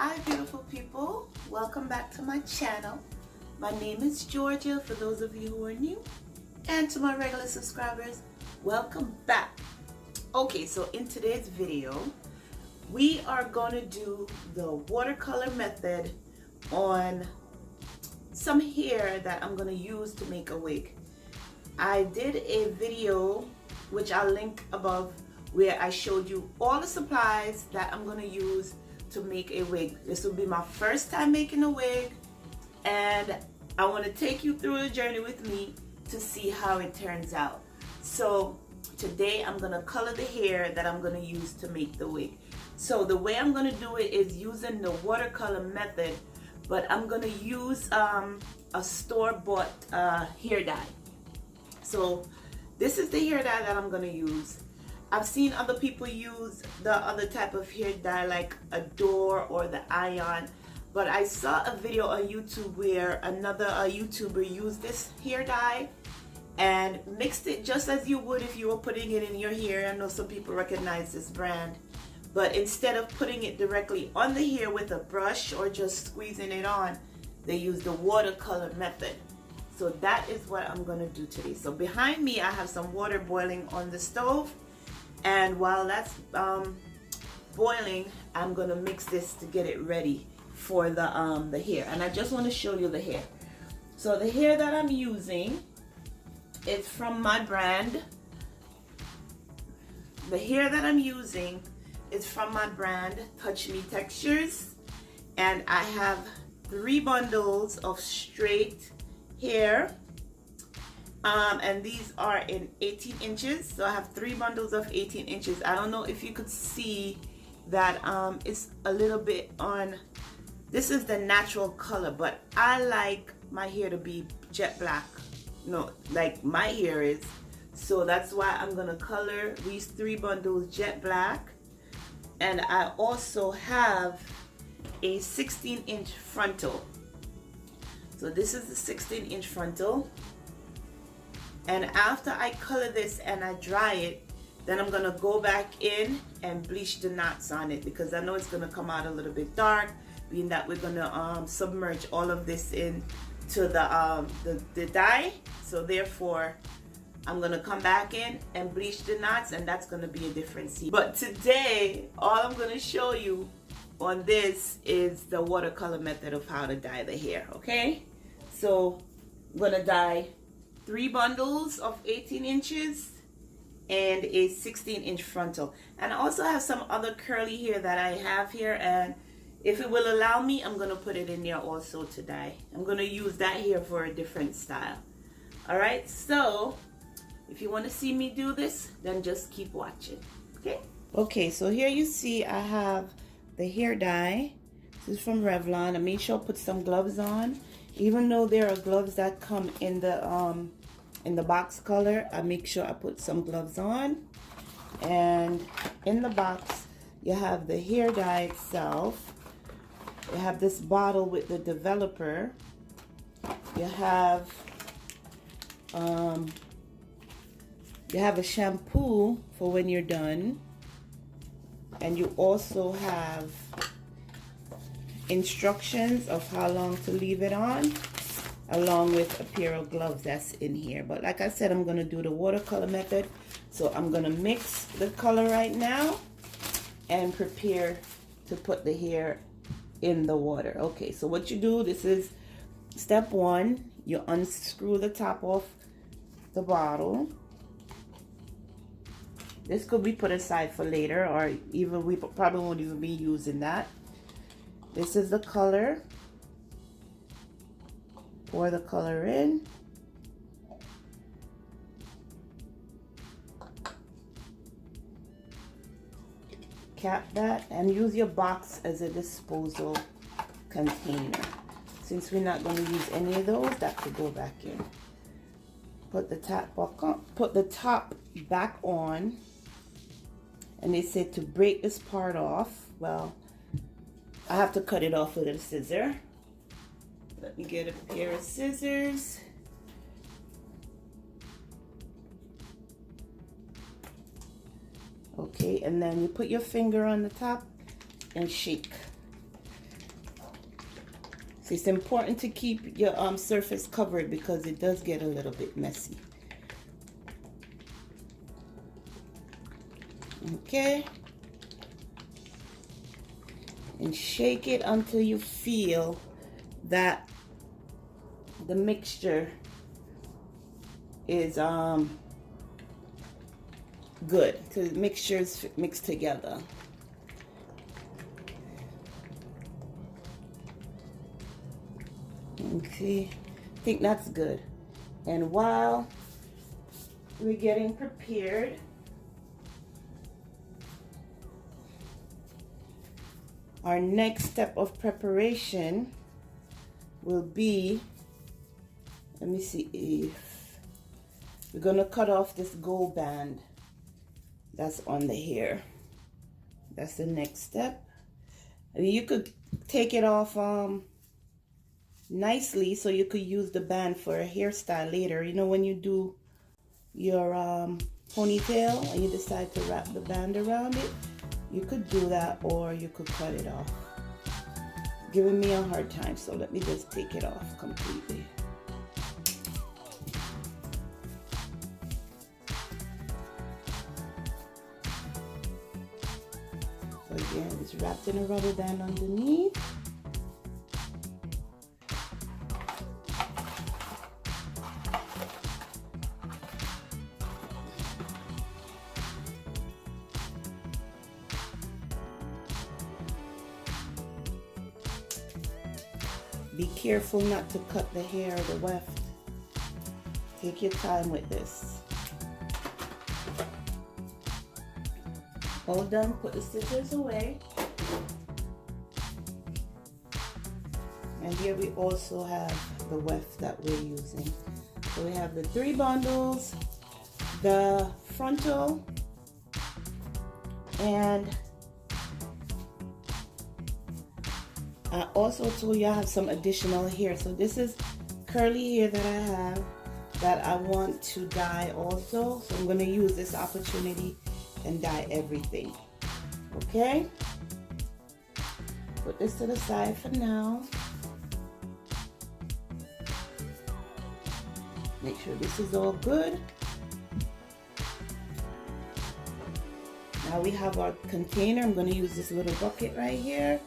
Hi beautiful people, welcome back to my channel. My name is Georgia for those of you who are new, and to my regular subscribers, welcome back. Okay, so in today's video we are going to do the watercolor method on some hair that I'm going to use to make a wig. I did a video which I'll link above where I showed you all the supplies that I'm going to use to make a wig. This will be my first time making a wig, and I want to take you through the journey with me to see how it turns out. So today I'm going to color the hair that I'm going to use to make the wig. So the way I'm going to do it is using the watercolor method, but I'm going to use a store-bought hair dye. So this is the hair dye that I'm going to use. I've seen other people use the other type of hair dye like Adore or the Ion, but I saw a video on YouTube where another YouTuber used this hair dye and mixed it just as you would if you were putting it in your hair. I know some people recognize this brand, but instead of putting it directly on the hair with a brush or just squeezing it on, they use the watercolor method. So that is what I'm going to do today. So behind me I have some water boiling on the stove. And while that's boiling, I'm gonna mix this to get it ready for the hair. And I just want to show you the hair. So the hair that I'm using is from my brand. The hair that I'm using is from my brand Touch Me Textures, and I have 3 bundles of straight hair. And these are in 18 inches, so I have 3 bundles of 18 inches. I don't know if you could see that it's a little bit on, this is the natural color, but I like my hair to be jet black, no, like my hair is. So that's why I'm gonna color these 3 bundles jet black. And I also have a 16-inch frontal. So this is the 16-inch frontal. And after I color this and I dry it, then I'm gonna go back in and bleach the knots on it, because I know it's gonna come out a little bit dark, being that we're gonna submerge all of this into the dye. So therefore, I'm gonna come back in and bleach the knots, and that's gonna be a different scene. But today, all I'm gonna show you on this is the watercolor method of how to dye the hair, okay? So I'm gonna dye 3 bundles of 18 inches and a 16-inch frontal. And I also have some other curly hair that I have here, and if it will allow me, I'm going to put it in there also to dye. I'm going to use that hair for a different style. Alright, so if you want to see me do this, then just keep watching. Okay? Okay, so here you see I have the hair dye. This is from Revlon. I made sure I put some gloves on. Even though there are gloves that come in the box color, I make sure I put some gloves on. And in the box you have the hair dye itself. You have this bottle with the developer. You have a shampoo for when you're done, and you also have instructions of how long to leave it on, along with a pair of gloves that's in here. But like I said, I'm going to do the watercolor method. So I'm going to mix the color right now and prepare to put the hair in the water. Okay, so what you do, this is step 1. You unscrew the top off the bottle. This could be put aside for later, or even we probably won't even be using that. This is the color. Pour the color in. Cap that and use your box as a disposal container. Since we're not going to use any of those, that could go back in. Put the top back on. Put the top back on. And they said to break this part off. Well, I have to cut it off with a scissor. Let me get a pair of scissors. Okay, and then you put your finger on the top and shake. It's important to keep your surface covered because it does get a little bit messy. Okay. And shake it until you feel that the mixture is good, so the mixtures mixed together. Okay, I think that's good. And while we're getting prepared, our next step of preparation will be, let me see if we're gonna cut off this gold band that's on the hair. That's the next step. I mean, you could take it off nicely so you could use the band for a hairstyle later. You know, when you do your ponytail and you decide to wrap the band around it, you could do that, or you could cut it off. It's giving me a hard time, so let me just take it off completely. So again, it's wrapped in a rubber band underneath. Be careful not to cut the hair or the weft. Take your time with this. All done, put the scissors away. And here we also have the weft that we're using. So we have the 3 bundles, the frontal, and I also told you I have some additional hair. So this is curly hair that I have that I want to dye also. So I'm going to use this opportunity and dye everything. Okay? Put this to the side for now. Make sure this is all good. Now we have our container. I'm going to use this little bucket right here.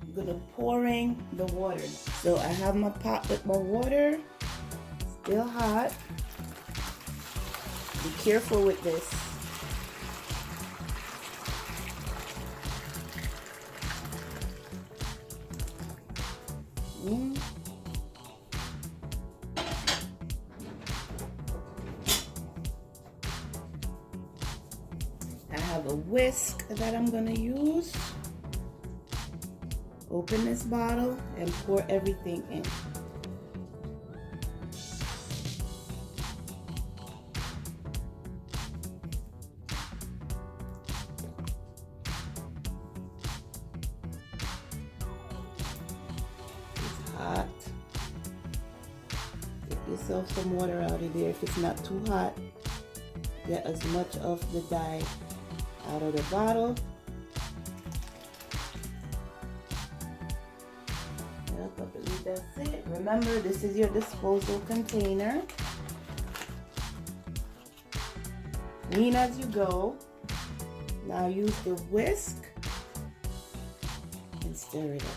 I'm going to pouring the water. So I have my pot with my water. Still hot. Be careful with this. I have a whisk that I'm going to use. Open this bottle and pour everything in. It's hot. Get yourself some water out of there if it's not too hot. Get as much of the dye out of the bottle. I believe that's it. Remember, this is your disposal container. Clean as you go. Now use the whisk and stir it up.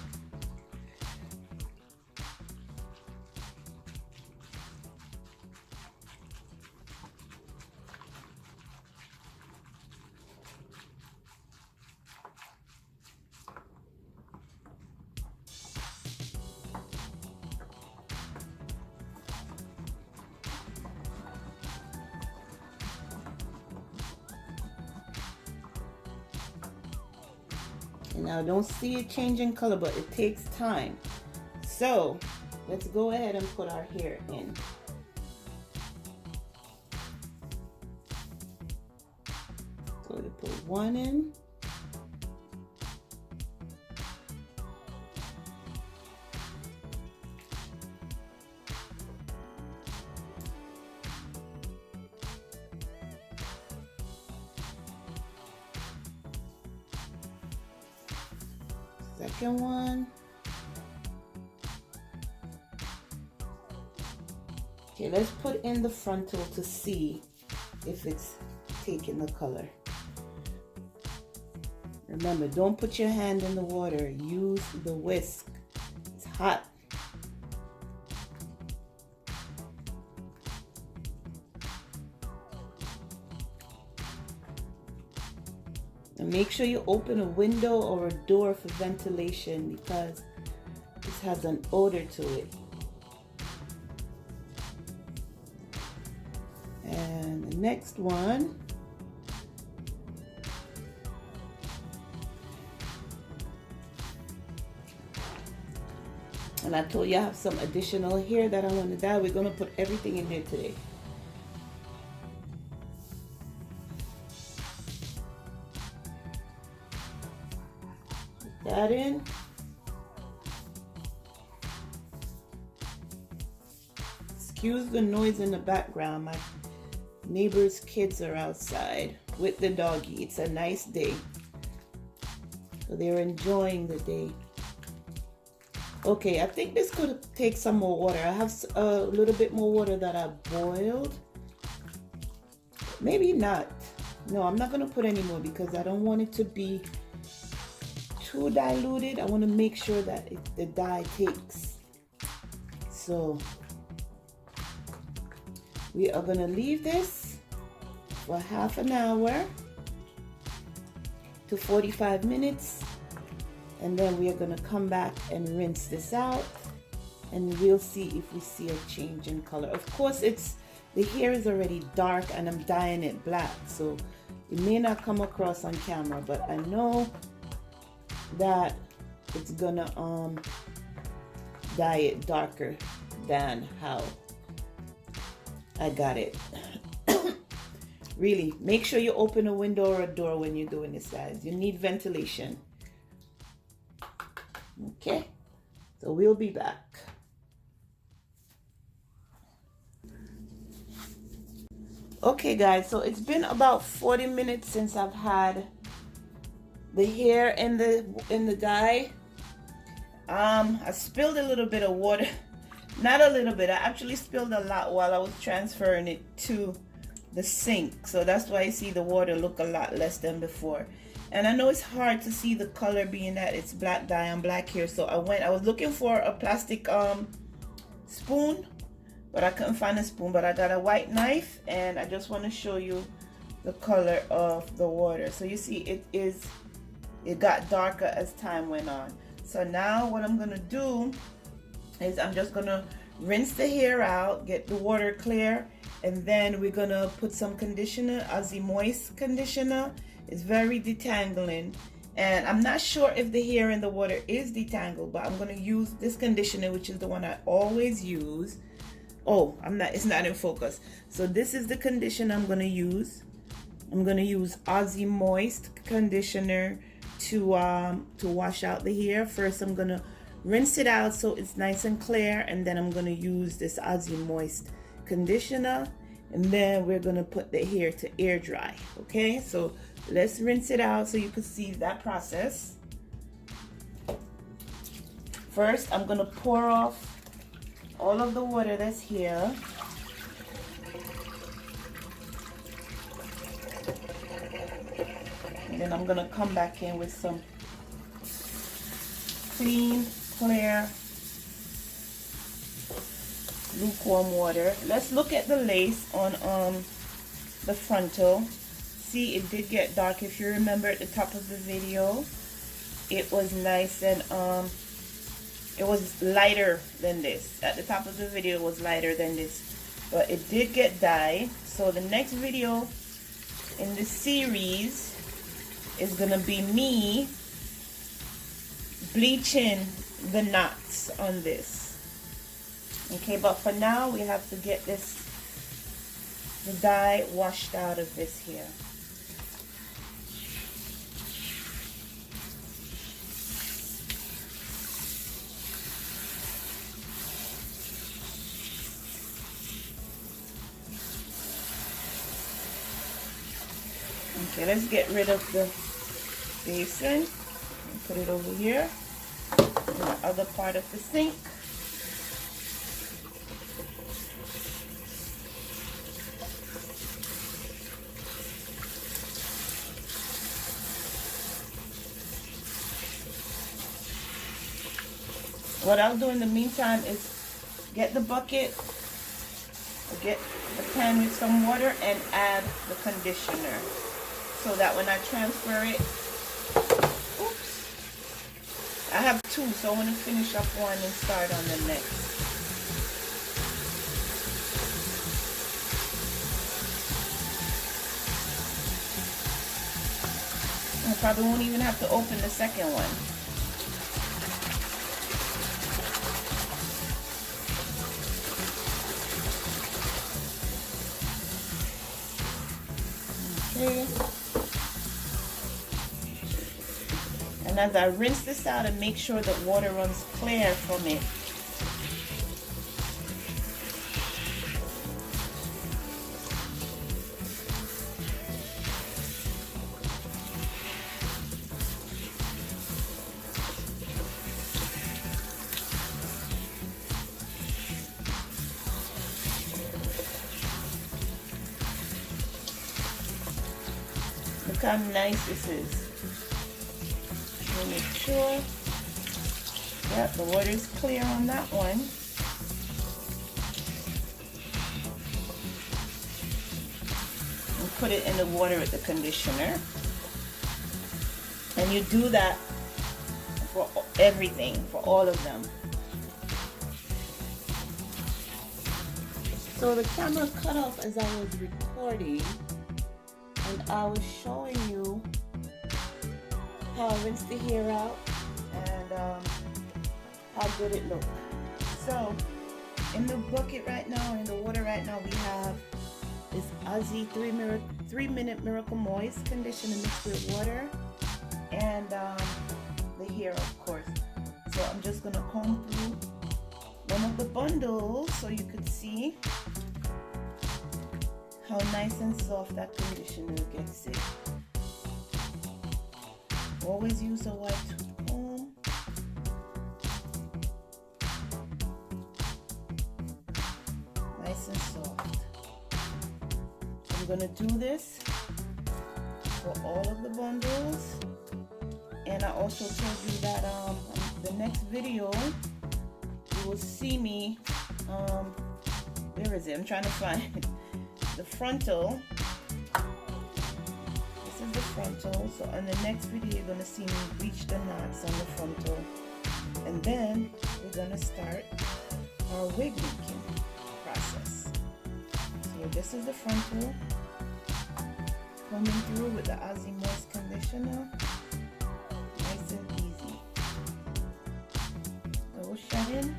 Now don't see it changing color, but it takes time. So let's go ahead and put our hair in. So we put one in. Second one. Okay, let's put in the frontal to see if it's taking the color. Remember, don't put your hand in the water. Use the whisk. It's hot. And make sure you open a window or a door for ventilation because this has an odor to it. And the next one. And I told you I have some additional here that I want to dye. We're going to put everything in there today. Put that in. Excuse the noise in the background. My neighbor's kids are outside with the doggy. It's a nice day. So they're enjoying the day. Okay, I think this could take some more water. I have a little bit more water that I boiled. Maybe not. No, I'm not going to put any more because I don't want it to be too diluted. I want to make sure that the dye takes. So we are going to leave this for half an hour to 45 minutes. And then we are going to come back and rinse this out and we'll see if we see a change in color. Of course, the hair is already dark and I'm dyeing it black, so it may not come across on camera, but I know that it's gonna dye it darker than how I got it. Really, make sure you open a window or a door when you're doing this, guys. You need ventilation. Okay, so we'll be back. Okay guys, so it's been about 40 minutes since I've had the hair in the dye. I spilled a little bit of water. Not a little bit, I actually spilled a lot while I was transferring it to the sink. So that's why you see the water look a lot less than before. And I know it's hard to see the color being that it's black dye on black hair. So I was looking for a plastic spoon, but I couldn't find a spoon. But I got a white knife, and I just want to show you the color of the water. So you see it got darker as time went on. So now what I'm gonna do is I'm just gonna rinse the hair out, get the water clear, and then we're gonna put some conditioner, Aussie Moist conditioner. It's very detangling, and I'm not sure if the hair in the water is detangled, but I'm going to use this conditioner, which is the one I always use. Oh, it's not in focus. So this is the conditioner I'm going to use. I'm going to use Aussie Moist conditioner to wash out the hair. First, I'm going to rinse it out so it's nice and clear, and then I'm going to use this Aussie Moist conditioner, and then we're going to put the hair to air dry. Okay, so let's rinse it out so you can see that process. First, I'm going to pour off all of the water that's here. And then I'm going to come back in with some clean, clear, lukewarm water. Let's look at the lace on the frontal. See, it did get dark. If you remember at the top of the video, it was nice and it was lighter than this. At the top of the video, it was lighter than this, but it did get dyed. So the next video in this series is gonna be me bleaching the knots on this. Okay, but for now we have to get the dye washed out of this here. Okay, let's get rid of the basin and put it over here in the other part of the sink. what I'll do in the meantime is get the bucket, get the pan with some water and add the conditioner so that when I transfer it, oops, I have two, so I want to finish up one and start on the next. I probably won't even have to open the second one. Okay. And as I rinse this out and make sure that water runs clear from it, look how nice this is. Make sure, yep, the water is clear on that one. And put it in the water with the conditioner. And you do that for everything, for all of them. So the camera cut off as I was recording, and I was showing you how I rinse the hair out and how good it looks. So in the bucket right now, in the water right now, we have this Aussie 3-minute Miracle Moist conditioner mixed with water and the hair, of course. So I'm just gonna comb through one of the bundles so you could see how nice and soft that conditioner gets it. Always use a white comb. Nice and soft. I'm going to do this for all of the bundles. And I also told you that the next video you will see me, where is it? I'm trying to find the frontal. This is the frontal. So on the next video you're going to see me bleach the knots on the frontal, and then we're going to start our wig making process. So this is the frontal, combing through with the Aussie Moist conditioner, nice and easy. Double shut in.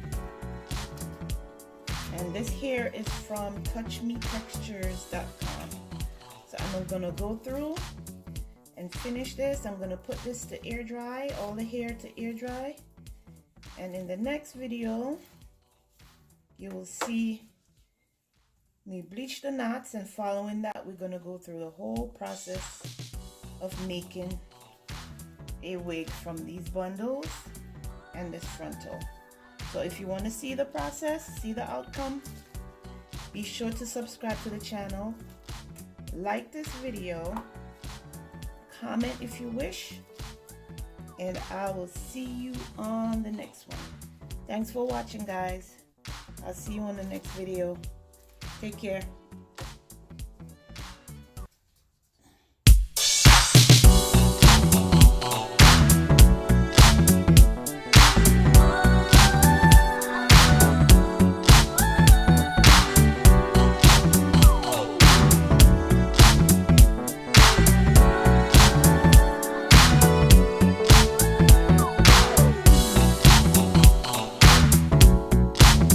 And this hair is from touchmetextures.com. So I'm going to go through and finish this. I'm going to put this to air dry, all the hair to air dry. And in the next video, you will see me bleach the knots, and following that, we're going to go through the whole process of making a wig from these bundles and this frontal. So if you want to see the process, see the outcome, be sure to subscribe to the channel, like this video, comment if you wish, and I will see you on the next one. Thanks for watching, guys. I'll see you on the next video. Take care.